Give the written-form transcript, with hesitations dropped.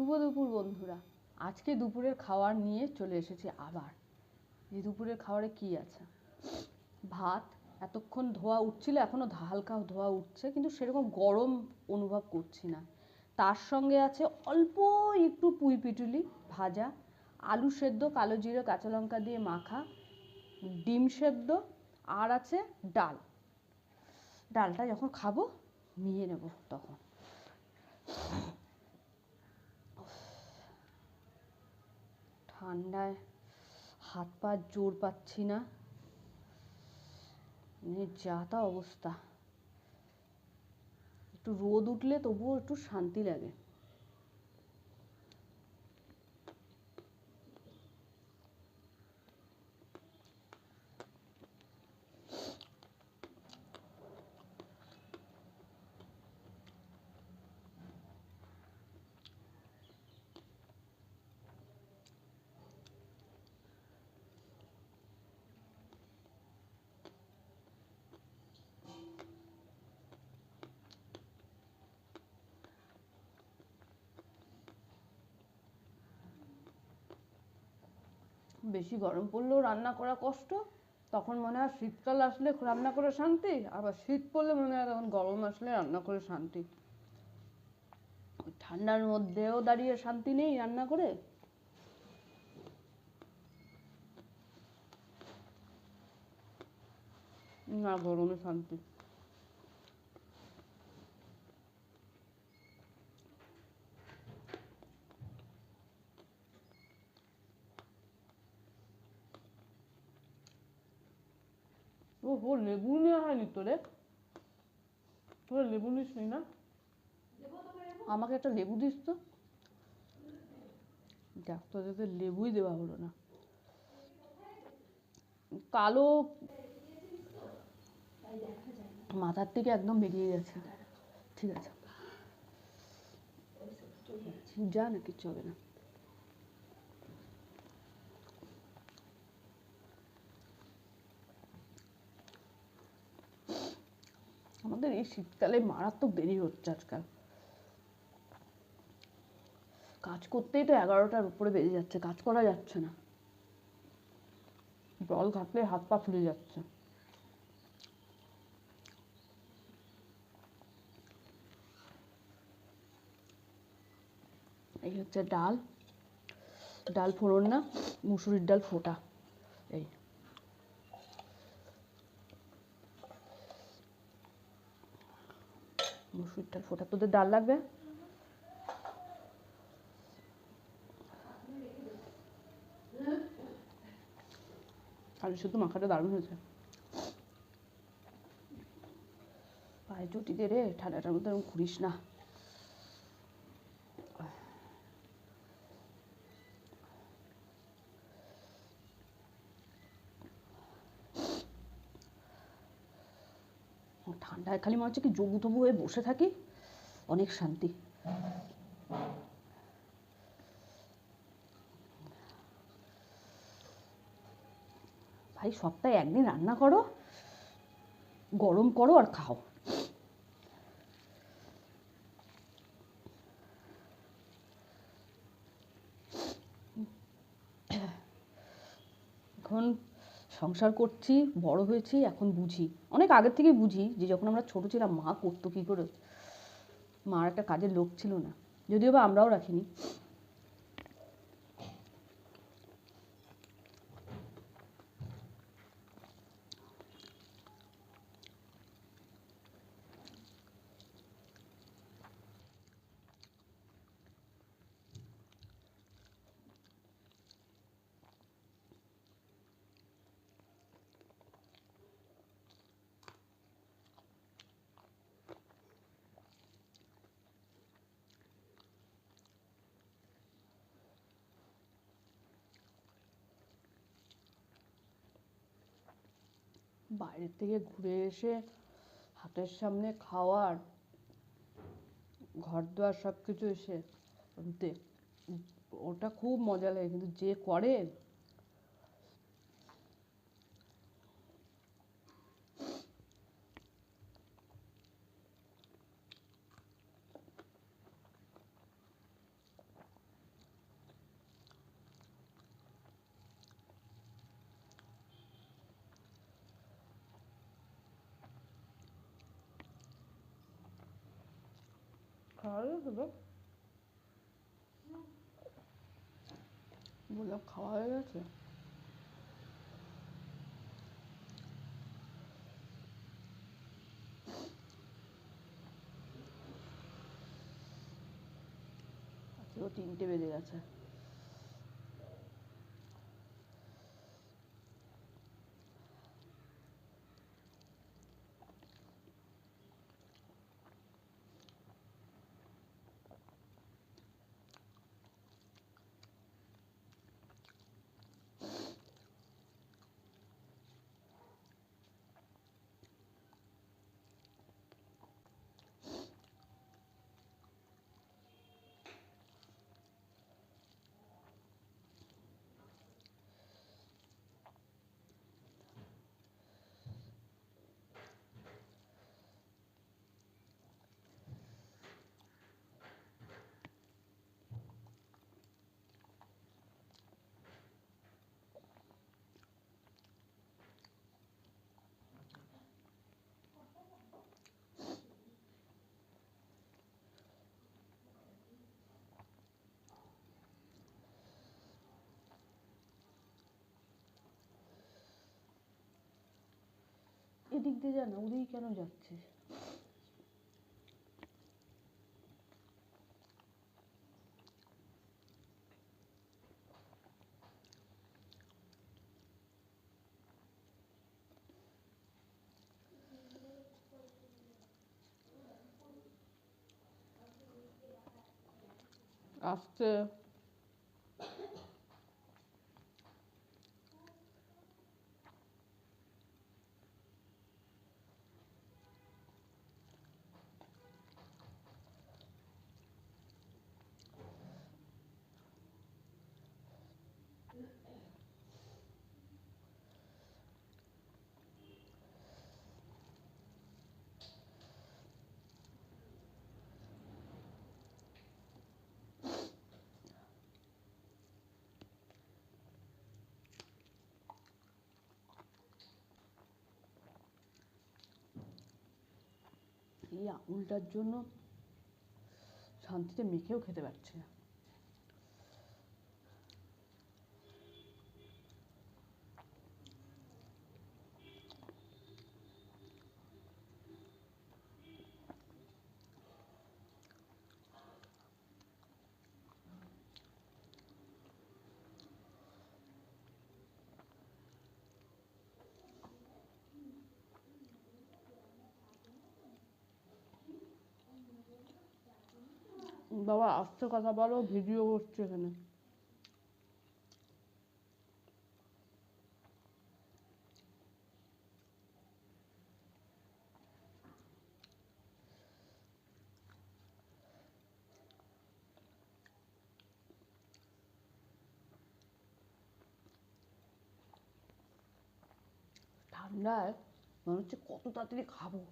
শুভ দুপুর বন্ধুরা। আজকে দুপুরের খাবার নিয়ে চলে এসেছি আবার। এই দুপুরের খাবারে কি আছে? ভাত, এতক্ষণ ধোয়া উঠছিল, এখনও হালকা ধোয়া উঠছে, কিন্তু সেরকম গরম অনুভব করছি না। তার সঙ্গে আছে অল্প একটু পুঁই পিটুলি ভাজা, আলু সেদ্ধ কালো জিরে কাঁচা লঙ্কা দিয়ে মাখা, ডিম সেদ্ধ, আর আছে ডাল। ডালটা যখন খাবো নিয়ে নেব তখন। ঠান্ডায় হাত পা জোর পাচ্ছি না, মানে যা তা অবস্থা। একটু রোদ উঠলে তবুও একটু শান্তি লাগে। বেশি গরম পড়লেও রান্না করা কষ্ট, তখন মনে হয় শীতকাল আসলে রান্না করে শান্তি, আবার শীত পড়লে মনে হয় তখন গরম আসলে রান্না করে শান্তি। ঠান্ডার মধ্যেও দাঁড়িয়ে শান্তি নেই রান্না করে। না, গরমে শান্তি। ও লেবু নেওয়া হয়নি তোরে? তোরা লেবু নিস নি না? আমাকে একটা লেবু দিস তো। দেখ, তোদের লেবুই দেওয়া হলো না। কালো মাথার থেকে একদম বেরিয়ে গেছে। ঠিক আছে, যা না, কিচ্ছু হবে না। আমাদের এই শীতকালে মারাত্মক দেরি হচ্ছে আজকাল। কাজ করতেই তো 11টার উপরে বেজে যাচ্ছে, কাজ করা যাচ্ছে না। জল ঘাটলে হাত পা ফুলে যাচ্ছে। এই হচ্ছে ডাল, ডাল ফোড়ন না, মুসুরির ডাল ফোটা। এই মুসুরির ডাল ফোটা। তোদের ডাল লাগবে? আলু শুধু মাখাটা দারুণ হয়েছে। পায়ে চটি দে রে, ঠান্ডাটার মধ্যে এরকম ঘুরিস না। ঠান্ডায় খালি মনে হচ্ছে কি জবু তবু হয়ে বসে থাকি, অনেক শান্তি। ভাই, সপ্তাহে একদিন রান্না করো, গরম করো আর খাও। এখন সংসার করছি, বড় হয়েছি, এখন বুঝি, অনেক আগের থেকেই বুঝি যে যখন আমরা ছোট ছিলাম মা করতো কী করে। মার একটা কাজের লোক ছিল না, যদিও বা আমরাও রাখিনি। বাইরের থেকে ঘুরে এসে হাতের সামনে খাওয়ার, ঘর দুয়ার সব কিছু এসে ওটা খুব মজা লাগে, কিন্তু যে করে শুধু বললাম খাওয়া হয়ে গেছে। আজকেও 3টে বেজে গেছে। এদিক দিয়ে যা না, ওদিকে কেন যাচ্ছিস? আস্তে। এই আঙুলটার জন্য শান্তিতে মেখেও খেতে পারছি না। বাবা আস্তে কথা বলো, ভিডিও করছে এখানে। ঠান্ডায় মনে হচ্ছে কত তাড়াতাড়ি খাবো।